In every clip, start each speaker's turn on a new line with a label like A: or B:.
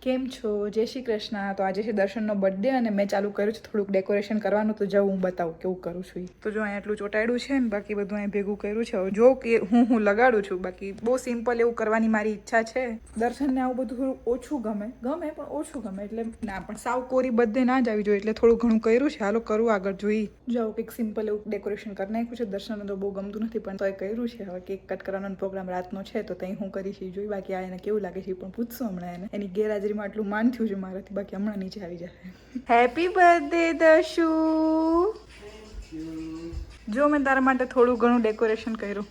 A: કેમ છો? જય શ્રી કૃષ્ણ. તો આજે છે દર્શનનો બર્થડે અને મેં ચાલુ કર્યું છે થોડુંક ડેકોરેશન કરવાનું, તો જાઉં હું બતાવું કેવું કરું છું ઈ. તો જો અહીંયા એટલું ચોટાડ્યું છે ને બાકી બધું અહીંયા ભેગું કર્યું છે. હવે જો કે હું લગાડું છું, બાકી બહુ સિમ્પલ એવું કરવાની મારી ઈચ્છા છે. દર્શનને આવું બધું થોડું ઓછું ગમે પણ ઓછું ગમે એટલે ના, પણ સાવ કોરી બર્થડે ના જ આવી જોઈએ એટલે થોડું ઘણું કર્યું છે. હાલો કરું આગળ જોઈ. જાઉં કંઈક સિમ્પલ એવું ડેકોરેશન કરી નાખ્યું છે. દર્શનને તો બહુ ગમતું નથી પણ તોય કર્યું છે. હવે કેક કટ કરવાનો પ્રોગ્રામ રાતનો છે તો ત્યાં હું કરીશ એ જોઈ. બાકી આ એને કેવું લાગે છે પણ પૂછશું હમણાં એને. એની ગેરહાજરીમાં આટલું માન થયું છે મારાથી, બાકી હમણાં નીચે આવી જાય. Happy birthday Darshu. જો મેં તારા માટે થોડું ઘણું ડેકોરેશન કર્યું.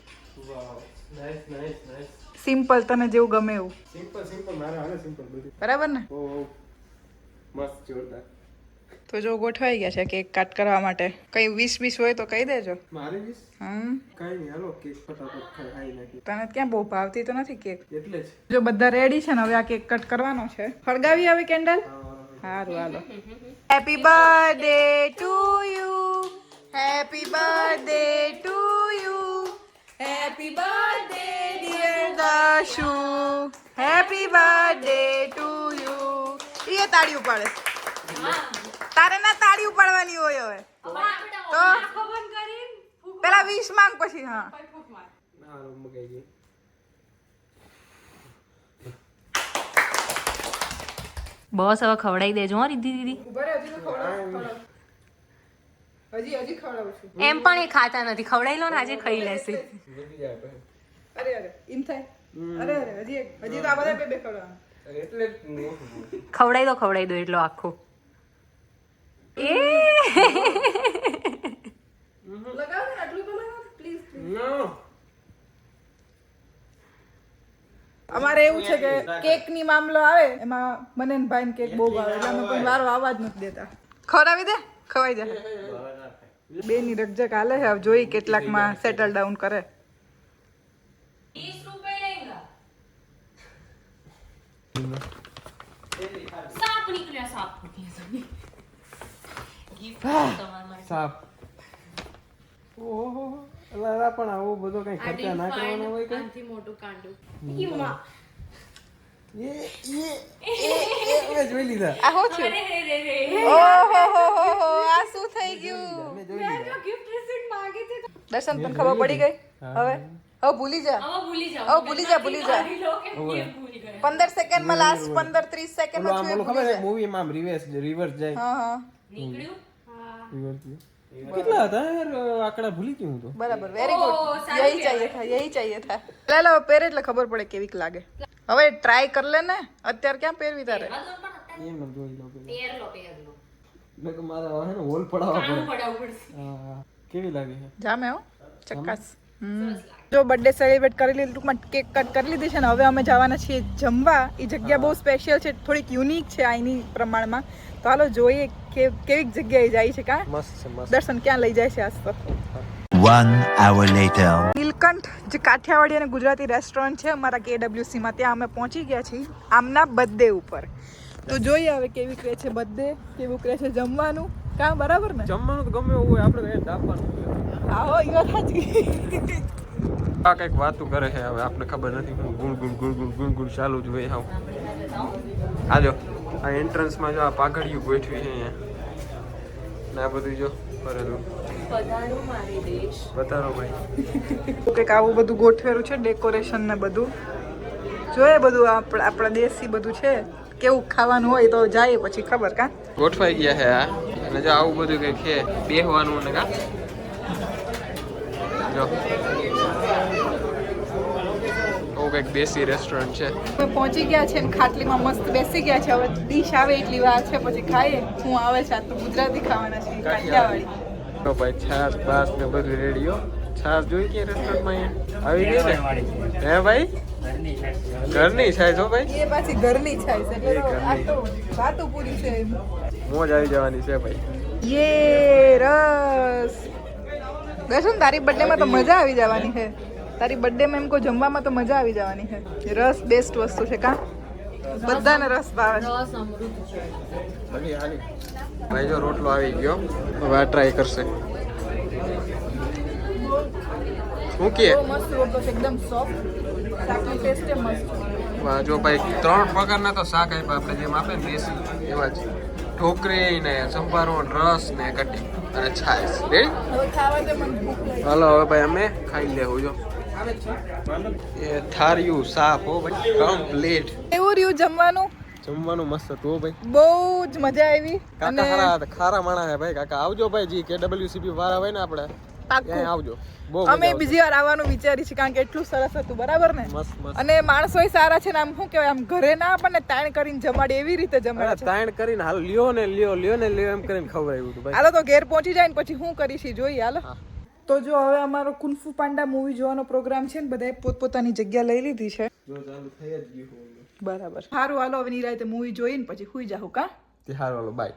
A: સિમ્પલ, તને જેવું ગમે એવું.
B: સિમ્પલ મારે હાલે સિમ્પલ બધું.
A: બરાબર ને?
B: મસ્ત જોરદાર.
A: તો જો ગોઠવાઈ ગયા છે કેક કટ કરવા માટે. કઈ 20 હોય તો કહી દેજો.
B: મારી વિશ કઈ નહીં, હાલો કેક ફટાફટ ખાઈ નાખી.
A: તને ક્યાં બહુ ભાવતી તો નથી કેક,
B: એટલે જ.
A: જો બધા રેડી છે ને હવે આ કેક કટ કરવાનો છે. ફળગાવી આવે કેન્ડલ. સારું હાલો. Happy birthday to you, happy birthday to you, happy birthday dear Darshu, happy birthday to you. એ તાળી ઉપાડે. તારે ના તાળી ઉપાડવાની હોય હવે તો પેલા 20 માંગ પછી. હા
C: બસ હવે ખવડાવી દેજો હો રીધી દીદી.
A: હજી ખવડાવું છું.
C: એમ પણ એ ખાતા નથી, ખવડાવી લો ને આજે ખાઈ લેશે.
A: અરે એમ થાય. અરે હજી તો આ બધા બે ખવડાવવાનું.
B: એટલે
C: ખવડાવી દો એટલો આખો. એ
A: લગાવો ને આટલું તો લગાવો પ્લીઝ.
B: નો
A: અમારે એવું છે કે કેક ની મામલો આવે એમાં મને ને ભાઈ કેક બહુ ભાવે એટલે અમે કોઈ વારો આવા જ નથી દેતા. ખવડાવી દે, ખવાઈ જાય. બે ની રકજક હાલે છે, હવે જોઈ કેટલાક માં સેટલ ડાઉન કરે.
C: 20 રૂપિયા લેંગા. સાપ નીકળ્યા. ગિફ્ટ તમારા માટે.
B: સાપ. ઓહો, અલા પણ આવો બધો કઈ ખર્ચા ના કરવાનો હોય કે.
C: આથી મોટું કાંડું.
B: એ જોઈ લીધા.
A: આ હો છે. ઓહો હો આ શું થઈ ગયું?
B: મેં જોઈ લીધા.
C: ગિફ્ટ રિસીપ્ટ માંગી હતી.
A: દર્શન તને ખબર પડી ગઈ? હવે ભૂલી જા. ભૂલી જા. 15 સેકન્ડમાં લાસ્ટ 15-30 સેકન્ડમાં
B: ઓલો ખબર છે મૂવીમાં આમ રિવર્સ જાય.
A: હા
C: નીકળ્યું.
B: રિવર્સ કેટલા હતા યાર, આંકડા ભૂલી ગયો હું તો.
A: બરાબર, વેરી ગુડ. યહી ચાહીએ થા. લે પહેરે એટલે ખબર પડે કેવીક લાગે. હવે ટ્રાય કર લે ને, અત્યારે ક્યાં પહેરવી તારે?
B: એમ ન જોઈ લો
C: પહેર લો.
B: મેં કે મારા હે ને હોલ પડાવવા પડે. હા કેવી લાગે છે?
A: જામે હો ચક્કાસ. જો બર્થડે સેલિબ્રેટ કરી લીધું, ટૂંકમાં કેક કટ કરી લીધી છે ને હવે અમે જવાના છીએ જમવા. એ જગ્યા બહુ સ્પેશિયલ છે, થોડીક યુનિક છે અહીંની પ્રમાણમાં. તો હાલો જોઈએ કે કેવી જગ્યાએ જાય છે. કા
B: મસ્ત છે મસ્ત.
A: દર્શન ક્યાં લઈ જાય છે આજ તો.
D: 1 hour later.
A: નીલકંઠ જે કાઠિયાવાડી અને ગુજરાતી રેસ્ટોરન્ટ છે અમારા KWC માં, ત્યાં અમે પહોંચી ગયા છીએ આમના બર્થડે ઉપર. તો જોઈએ હવે કેવી કરે છે બર્થડે, કેવું કરે છે જમવાનું. કાં બરાબર ને?
B: જમવાનું તો ગમે એવું હોય, આપણે કઈ દાપવાનું.
A: આવો ઈ વાત સાચી.
B: આ કઈક વાતું કરે છે, હવે આપણે ખબર નથી. ગુણ ચાલુ જ હોય. હાવ આજો આ એન્ટ્રન્સમાં જો આ પાઘડિયું ગોઠવી છે અહીંયા ને આ બધું જો કરેલું. બતારો ભાઈ.
A: કંઈક આવું બધું ગોઠવેલું છે, ડેકોરેશન ને બધું. જોઈએ બધું આપણા દેશી બધું છે. કેવું ખાવાનું હોય તો જાય પછી ખબર. કા
B: ગોઠવાઈ ગયા છે આ, અને જો આવું બધું કંઈક છે બેહવાનું ને. કા જો કંઈક દેશી રેસ્ટોરન્ટ છે.
A: અમે પહોંચી ગયા છે ને ખાટલીમાં મસ્ત બેસી ગયા છે. હવે ડીશ આવે એટલી વાર છે પછી ખાઈએ. શું આવે છે? તો ગુજરાતી ખાવાના છે, કાઠિયાવાડી.
B: તો ભાઈ છાસ બાસ ને બધું રેડી હો. છાસ જોઈ કે રેસ્ટોરન્ટમાં આવી ગઈ ને? હે ભાઈ ઘરની છાશ હો ભાઈ.
A: એ પાછી ઘરની છાશ એટલે તો આ તો વાતો પૂરી છે.
B: મોજ આવી જવાની છે ભાઈ.
A: યે રસ. દર્શન તારી બર્થડે માં તો મજા આવી જવાની છે. તારી બર્થડે માં એમ કો જમવામાં તો મજા આવી જવાની છે. રસ બેસ્ટ વસ્તુ છે. કા બધાને રસ ભાવે છે.
B: ભાઈ જો રોટલો આવી ગયો, હવે આ ટ્રાય કરશે. શું કે
A: મસ્ત રોટલો છે, એકદમ સોફ્ટ. શાકની ટેસ્ટ મસ્ત.
B: વાહ જો ભાઈ 3 પ્રકારના તો શાક આપ્યા આપણે જેમ આપે ને દેશી એવા જ ઢોકળી ને સંભારો રસ ને કઢી અને છાશ રેડી
A: હવે ખાવા દે મને ભૂખ લાગી.
B: હાલો હવે ભાઈ અમે ખાઈ લેવું જો એ થાળિયું સાફ હો ભાઈ કમ્પ્લીટ
A: એવું રહ્યું જમવાનું
B: જમવાનું મસ્ત હતું હો ભાઈ
A: બહુ જ મજા આવી
B: કાકા ખારા માણા હે ભાઈ કાકા આવજો ભાઈ જી KWCP વાળા હોય ને આપણે
A: પાક્કું.
B: ત્યાં આવજો બહુ
A: અમે
B: મજા આવશે.
A: બીજી વાર આવવાનું વિચારી છે કારણ કે એટલું સરસ હતું બરાબર ને
B: મસ્ત મસ્ત
A: અને માણસોય સારા છે ને આમ શું કહેવાય આમ ઘરે ના આપણને તાણ કરીને જમાડે એવી રીતે જમાડે
B: અરે
A: છે
B: તાણ કરીને હાલ લ્યો ને એમ કરીને ખવડાવ્યું હતું ભાઈ
A: હાલો તો ઘેર પહોંચી જાય ને પછી શું કરીશી જોઈએ હાલો
B: હા.
A: તો જો હવે અમારો કુન્ફુ પાંડા મૂવી જોવાનો પ્રોગ્રામ છે ને બધાએ પોતપોતાની જગ્યા લઈ લીધી છે
B: જો ચાલુ થઈ જ ગયું
A: બરાબર સારું હાલો હવે નિરાતે મૂવી જોઈને પછી સુઈ જાઉં કા
B: તે હાલ બાય